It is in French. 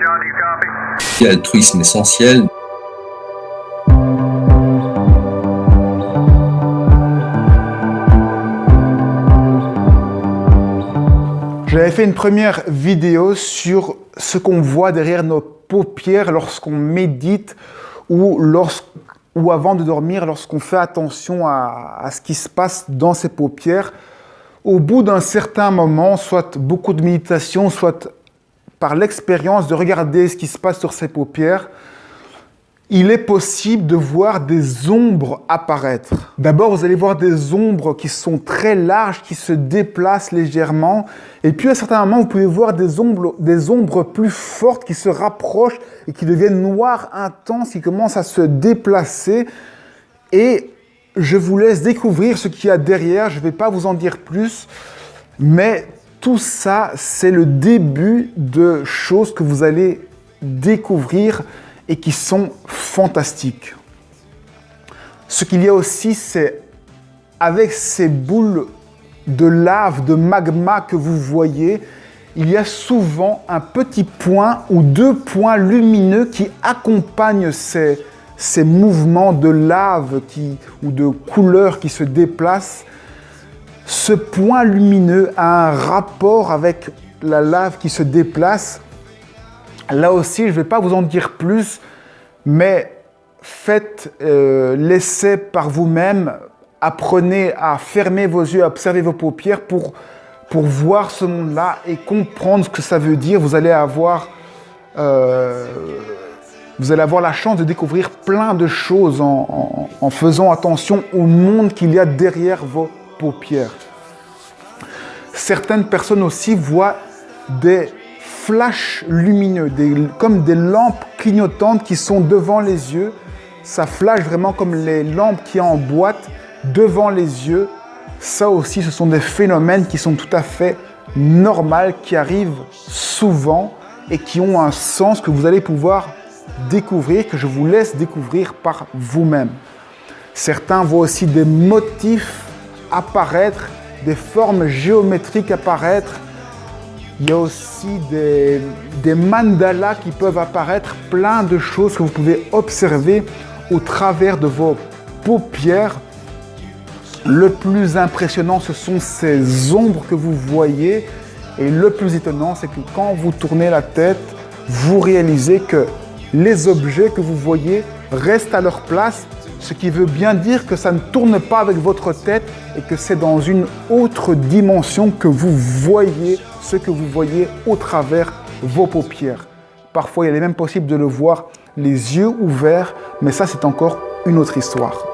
John, do you copy? Altruisme essentiel. J'avais fait une première vidéo sur ce qu'on voit derrière nos paupières lorsqu'on médite ou avant de dormir, lorsqu'on fait attention à ce qui se passe dans ses paupières. Au bout d'un certain moment, soit beaucoup de méditation, soit par l'expérience de regarder ce qui se passe sur ses paupières, il est possible de voir des ombres apparaître. D'abord, vous allez voir des ombres qui sont très larges, qui se déplacent légèrement. Et puis, à certains moments, vous pouvez voir des ombres plus fortes qui se rapprochent et qui deviennent noires, intenses, qui commencent à se déplacer. Et je vous laisse découvrir ce qu'il y a derrière. Je ne vais pas vous en dire plus, mais tout ça, c'est le début de choses que vous allez découvrir et qui sont fantastiques. Ce qu'il y a aussi, c'est avec ces boules de lave, de magma que vous voyez, il y a souvent un petit point ou deux points lumineux qui accompagnent ces mouvements de lave ou de couleurs qui se déplacent. Ce point lumineux a un rapport avec la lave qui se déplace. Là aussi, je ne vais pas vous en dire plus, mais faites l'essai par vous-même. Apprenez à fermer vos yeux, à observer vos paupières pour voir ce monde-là et comprendre ce que ça veut dire. Vous allez avoir la chance de découvrir plein de choses en faisant attention au monde qu'il y a derrière vos paupières. Certaines personnes aussi voient des flashs lumineux, comme des lampes clignotantes qui sont devant les yeux. Ça flash vraiment comme les lampes qu'il y a en boîte devant les yeux. Ça aussi, ce sont des phénomènes qui sont tout à fait normaux, qui arrivent souvent et qui ont un sens que vous allez pouvoir découvrir, que je vous laisse découvrir par vous-même. Certains voient aussi des motifs apparaître, des formes géométriques apparaître. Il y a aussi des mandalas qui peuvent apparaître, plein de choses que vous pouvez observer au travers de vos paupières. Le plus impressionnant, ce sont ces ombres que vous voyez. Et le plus étonnant, c'est que quand vous tournez la tête, vous réalisez que les objets que vous voyez restent à leur place, ce qui veut bien dire que ça ne tourne pas avec votre tête et que c'est dans une autre dimension que vous voyez ce que vous voyez au travers vos paupières. Parfois, il est même possible de le voir les yeux ouverts, mais ça, c'est encore une autre histoire.